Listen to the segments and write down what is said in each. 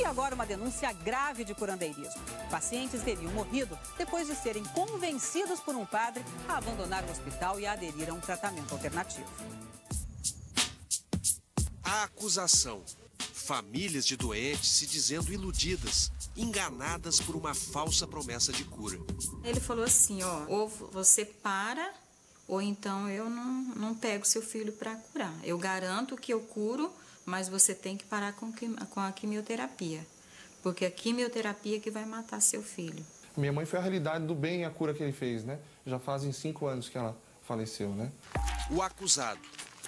E agora uma denúncia grave de curandeirismo. Pacientes teriam morrido depois de serem convencidos por um padre a abandonar o hospital e a aderir a um tratamento alternativo. A acusação. Famílias de doentes se dizendo iludidas, enganadas por uma falsa promessa de cura. Ele falou assim, ó, ou você para, ou então eu não pego seu filho para curar. Eu garanto que eu curo, mas você tem que parar com a quimioterapia, porque a quimioterapia é que vai matar seu filho. Minha mãe foi a realidade do bem e a cura que ele fez, né? Já fazem 5 anos que ela faleceu, né? O acusado.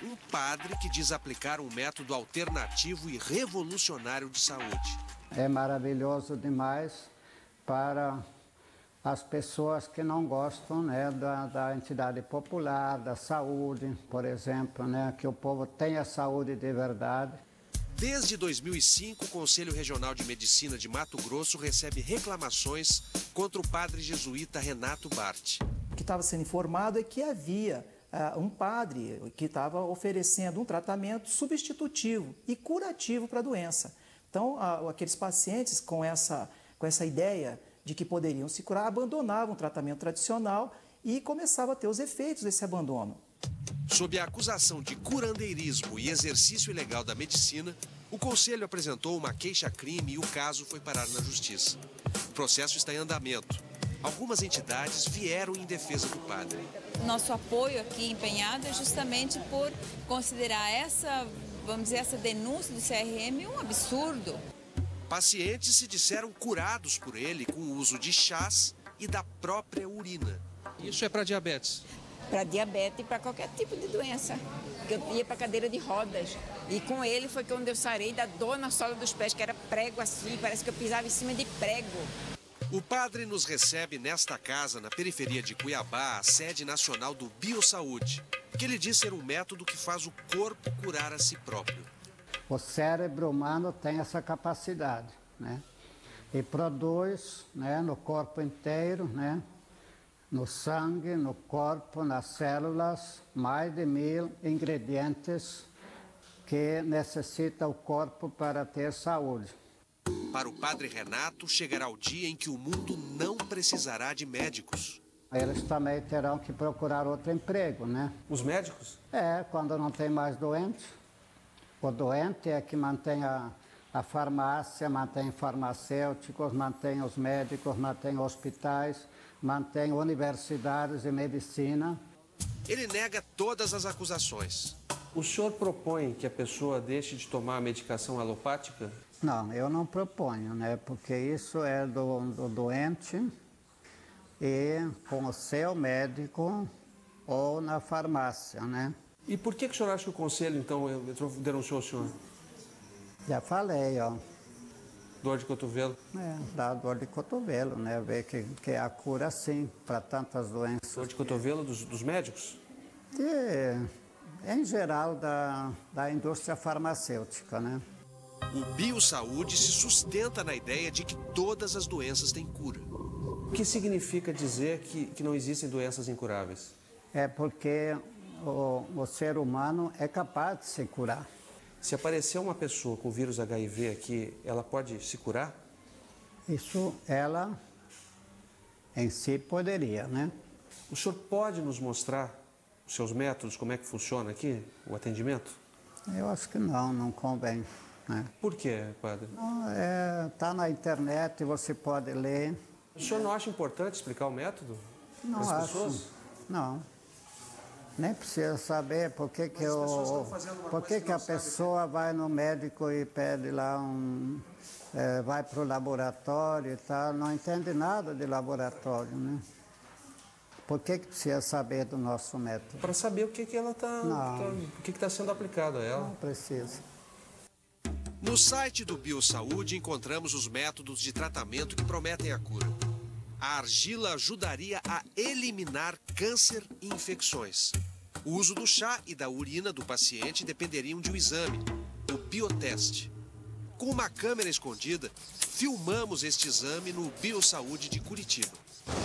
Um padre que diz aplicar um método alternativo e revolucionário de saúde. É maravilhoso demais para as pessoas que não gostam, né, da entidade popular, da saúde, por exemplo, né, que o povo tenha saúde de verdade. Desde 2005, o Conselho Regional de Medicina de Mato Grosso recebe reclamações contra o padre jesuíta Renato Bart. O que estava sendo informado é que havia um padre que estava oferecendo um tratamento substitutivo e curativo para a doença. Então, aqueles pacientes com essa ideia de que poderiam se curar, abandonavam o tratamento tradicional e começavam a ter os efeitos desse abandono. Sob a acusação de curandeirismo e exercício ilegal da medicina, o Conselho apresentou uma queixa-crime e o caso foi parar na Justiça. O processo está em andamento. Algumas entidades vieram em defesa do padre. Nosso apoio aqui empenhado é justamente por considerar essa denúncia do CRM um absurdo. Pacientes se disseram curados por ele com o uso de chás e da própria urina. Isso é para diabetes? Para diabetes e para qualquer tipo de doença. Eu ia para cadeira de rodas e com ele foi quando eu sarei da dor na sola dos pés, que era prego assim, parece que eu pisava em cima de prego. O padre nos recebe nesta casa, na periferia de Cuiabá, a sede nacional do Biosaúde, que ele diz ser um método que faz o corpo curar a si próprio. O cérebro humano tem essa capacidade, né? E produz, né, no corpo inteiro, né, no sangue, no corpo, nas células, mais de 1000 ingredientes que necessita o corpo para ter saúde. Para o padre Renato, chegará o dia em que o mundo não precisará de médicos. Eles também terão que procurar outro emprego, né? Os médicos? Quando não tem mais doente. O doente é que mantém a farmácia, mantém farmacêuticos, mantém os médicos, mantém hospitais, mantém universidades de medicina. Ele nega todas as acusações. O senhor propõe que a pessoa deixe de tomar a medicação alopática? Não, eu não proponho, né? Porque isso é do doente e com o seu médico ou na farmácia, né? E por que o senhor acha que o conselho, então, denunciou o senhor? Já falei, ó. Dor de cotovelo? Dá dor de cotovelo, né? Ver que é a cura, sim, para tantas doenças. Dor de cotovelo dos médicos? Em geral, da indústria farmacêutica, né? O Biosaúde se sustenta na ideia de que todas as doenças têm cura. O que significa dizer que não existem doenças incuráveis? É porque o ser humano é capaz de se curar. Se aparecer uma pessoa com vírus HIV aqui, ela pode se curar? Isso ela em si poderia, né? O senhor pode nos mostrar os seus métodos, como é que funciona aqui, o atendimento? Eu acho que não convém, né? Por quê, padre? Tá na internet, você pode ler. O senhor não acha importante explicar o método para as pessoas? Não. Nem precisa saber por que a pessoa vai no médico e pede lá vai para o laboratório e tal, não entende nada de laboratório, né? Por que precisa saber do nosso método? Para saber o que está sendo aplicado a ela. Não precisa. No site do Biosaúde encontramos os métodos de tratamento que prometem a cura. A argila ajudaria a eliminar câncer e infecções. O uso do chá e da urina do paciente dependeriam de um exame, o bioteste. Com uma câmera escondida, filmamos este exame no Biosaúde de Curitiba.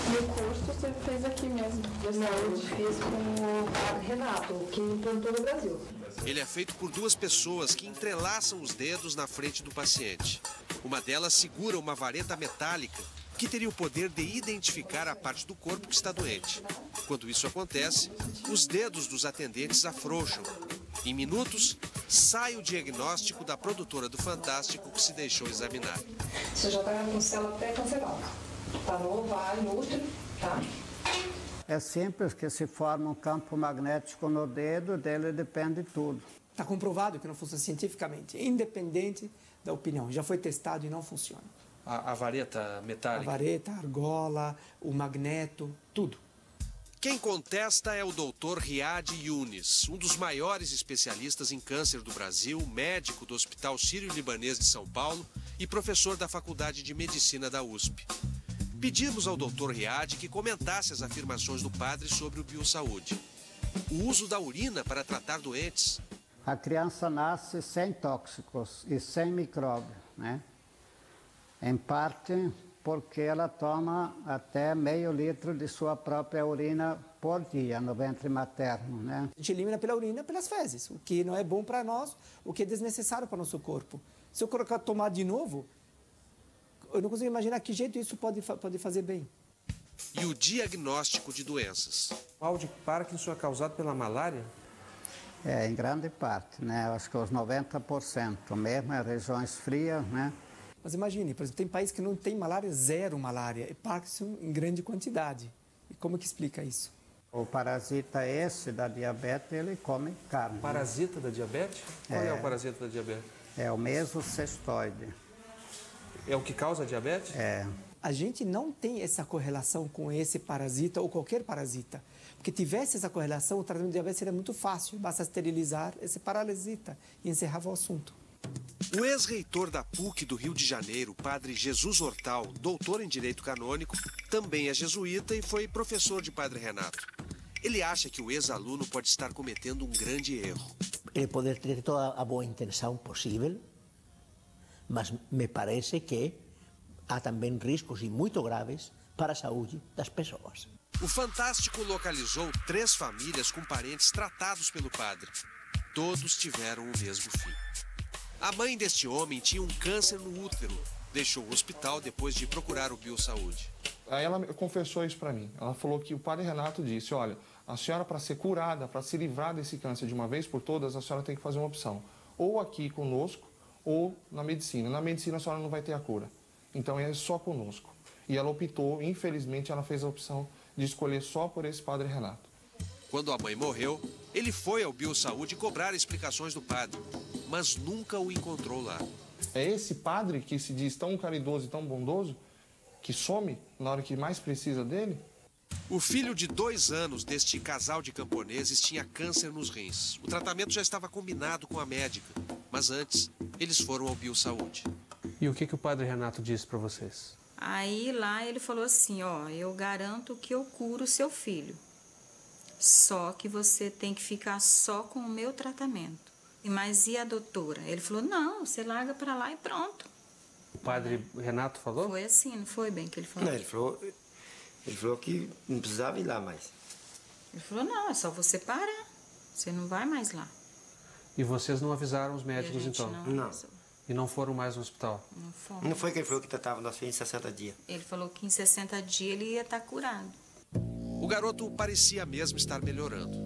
Meu curso você fez aqui mesmo. Eu fiz com o padre Renato, que implantou no Brasil. Ele é feito por 2 pessoas que entrelaçam os dedos na frente do paciente. Uma delas segura uma vareta metálica que teria o poder de identificar a parte do corpo que está doente. Quando isso acontece, os dedos dos atendentes afrouxam. Em minutos, sai o diagnóstico da produtora do Fantástico que se deixou examinar. Você já está com célula pré-cancerosa. Está no ovário, no útero, tá? É simples que se forma um campo magnético no dedo, dele depende tudo. Está comprovado que não funciona cientificamente, independente da opinião. Já foi testado e não funciona. A vareta metálica? A vareta, a argola, o magneto, tudo. Quem contesta é o Dr. Riad Yunis, um dos maiores especialistas em câncer do Brasil, médico do Hospital Sírio-Libanês de São Paulo e professor da Faculdade de Medicina da USP. Pedimos ao Dr. Riad que comentasse as afirmações do padre sobre o Biosaúde. O uso da urina para tratar doentes. A criança nasce sem tóxicos e sem micróbio, né? Em parte porque ela toma até meio litro de sua própria urina por dia no ventre materno, né? A gente elimina pela urina, pelas fezes, o que não é bom para nós, o que é desnecessário para o nosso corpo. Se eu colocar tomar de novo, eu não consigo imaginar que jeito isso pode fazer bem. E o diagnóstico de doenças. O mal de Parkinson é causado pela malária? É, em grande parte, né? Acho que os 90%, mesmo em regiões frias, né? Mas imagine, por exemplo, tem países que não tem malária, zero malária, e Parkinson em grande quantidade. E como que explica isso? O parasita esse da diabetes, ele come carne. Parasita da diabetes? Qual é o parasita da diabetes? É o mesocestoide. É o que causa a diabetes? É. A gente não tem essa correlação com esse parasita ou qualquer parasita. Porque tivesse essa correlação, o tratamento de diabetes seria muito fácil. Basta esterilizar esse parasita e encerrava o assunto. O ex-reitor da PUC do Rio de Janeiro, padre Jesus Hortal, doutor em Direito Canônico, também é jesuíta e foi professor de padre Renato. Ele acha que o ex-aluno pode estar cometendo um grande erro. Ele pode ter toda a boa intenção possível, mas me parece que há também riscos e muito graves para a saúde das pessoas. O Fantástico localizou 3 famílias com parentes tratados pelo padre. Todos tiveram o mesmo fim. A mãe deste homem tinha um câncer no útero. Deixou o hospital depois de procurar o Biosaúde. Aí ela confessou isso para mim. Ela falou que o padre Renato disse, olha, a senhora para ser curada, para se livrar desse câncer de uma vez por todas, a senhora tem que fazer uma opção. Ou aqui conosco, ou na medicina. Na medicina a senhora não vai ter a cura. Então é só conosco. E ela optou, infelizmente, ela fez a opção de escolher só por esse padre Renato. Quando a mãe morreu, ele foi ao Biosaúde cobrar explicações do padre, mas nunca o encontrou lá. É esse padre que se diz tão caridoso e tão bondoso que some na hora que mais precisa dele? O filho de 2 anos deste casal de camponeses tinha câncer nos rins. O tratamento já estava combinado com a médica, mas antes eles foram ao Biosaúde. E o que o padre Renato disse para vocês? Aí lá ele falou assim, ó, eu garanto que eu curo o seu filho. Só que você tem que ficar só com o meu tratamento. Mas e a doutora? Ele falou, não, você larga pra lá e pronto. O padre Renato falou? Foi assim, não foi bem que ele falou? Não, ele falou que não precisava ir lá mais. Ele falou, não, é só você parar. Você não vai mais lá. E vocês não avisaram os médicos, então? Não. E não foram mais no hospital? Não fomos. Não foi que ele falou que tratava nosso filho em 60 dias. Ele falou que em 60 dias ele ia estar curado. O garoto parecia mesmo estar melhorando.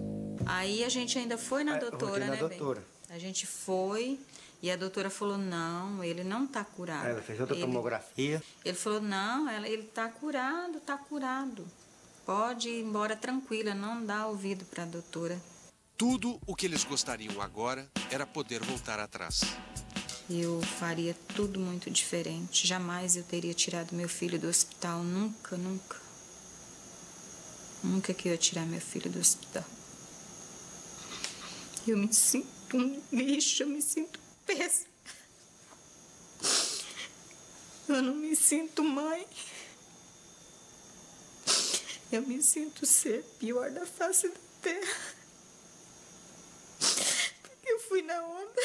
Aí a gente ainda foi na doutora, né, doutora. A gente foi e a doutora falou, não, ele não está curado. Ela fez outra tomografia. Ele falou, não, ele está curado, está curado. Pode ir embora tranquila, não dá ouvido para a doutora. Tudo o que eles gostariam agora era poder voltar atrás. Eu faria tudo muito diferente. Jamais eu teria tirado meu filho do hospital. Nunca, nunca. Nunca que eu ia tirar meu filho do hospital. Eu me sinto um lixo, eu me sinto péssima. Eu não me sinto mãe. Eu me sinto ser pior da face da terra. Porque eu fui na onda.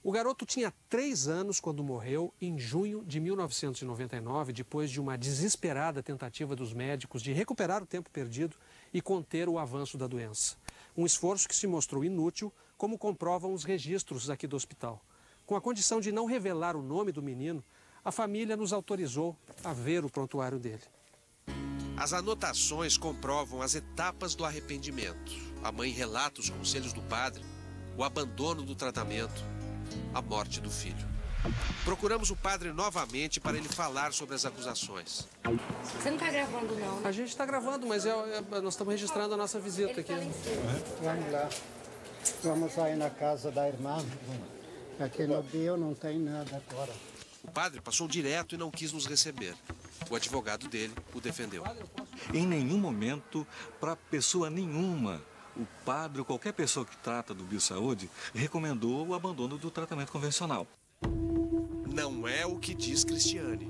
O garoto tinha 3 anos quando morreu em junho de 1999, depois de uma desesperada tentativa dos médicos de recuperar o tempo perdido e conter o avanço da doença. Um esforço que se mostrou inútil, como comprovam os registros aqui do hospital. Com a condição de não revelar o nome do menino, a família nos autorizou a ver o prontuário dele. As anotações comprovam as etapas do arrependimento. A mãe relata os conselhos do padre, o abandono do tratamento, a morte do filho. Procuramos o padre novamente para ele falar sobre as acusações. Você não está gravando, não, né? A gente está gravando, mas nós estamos registrando a nossa visita aqui. Vamos lá. Vamos aí na casa da irmã. Aqui no bio não tem nada agora. O padre passou direto e não quis nos receber. O advogado dele o defendeu. Em nenhum momento, para pessoa nenhuma, o padre ou qualquer pessoa que trata do Biosaúde recomendou o abandono do tratamento convencional. Não é o que diz Cristiane.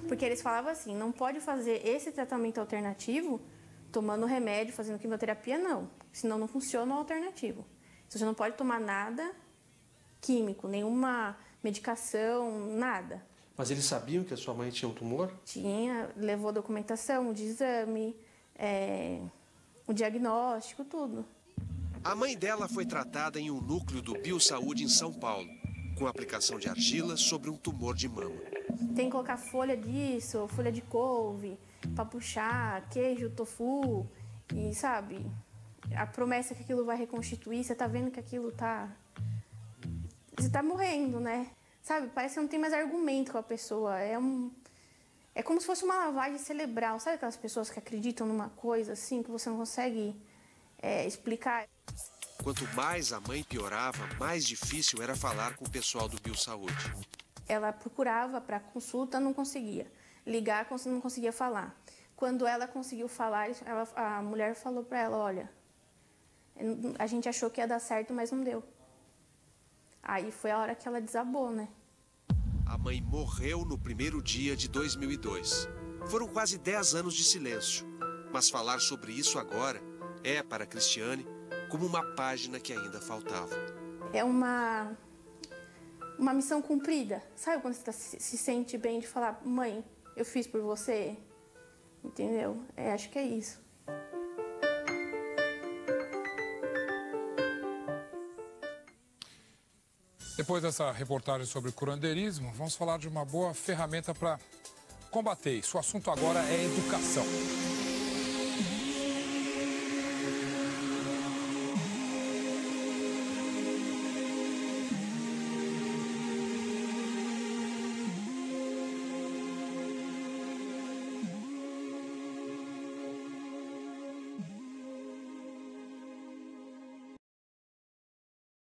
Porque eles falavam assim, não pode fazer esse tratamento alternativo tomando remédio, fazendo quimioterapia, não. Senão não funciona o alternativo. Você não pode tomar nada químico, nenhuma medicação, nada. Mas eles sabiam que a sua mãe tinha um tumor? Tinha, levou documentação de exame, o diagnóstico, tudo. A mãe dela foi tratada em um núcleo do Biosaúde em São Paulo, com aplicação de argila sobre um tumor de mama. Tem que colocar folha disso, folha de couve, para puxar, queijo, tofu, e sabe, a promessa que aquilo vai reconstituir, você tá vendo que aquilo tá... Você tá morrendo, né? Sabe, parece que não tem mais argumento com a pessoa, é como se fosse uma lavagem cerebral, sabe aquelas pessoas que acreditam numa coisa assim, que você não consegue explicar? Quanto mais a mãe piorava, mais difícil era falar com o pessoal do Biosaúde. Ela procurava para consulta, não conseguia. Ligar, não conseguia falar. Quando ela conseguiu falar, a mulher falou para ela, olha, a gente achou que ia dar certo, mas não deu. Aí foi a hora que ela desabou, né? A mãe morreu no primeiro dia de 2002. Foram quase 10 anos de silêncio. Mas falar sobre isso agora é, para Cristiane, como uma página que ainda faltava. É uma missão cumprida. Sabe quando você se sente bem de falar, mãe, eu fiz por você? Entendeu? Acho que é isso. Depois dessa reportagem sobre curandeirismo, vamos falar de uma boa ferramenta para combater isso. O assunto agora é educação.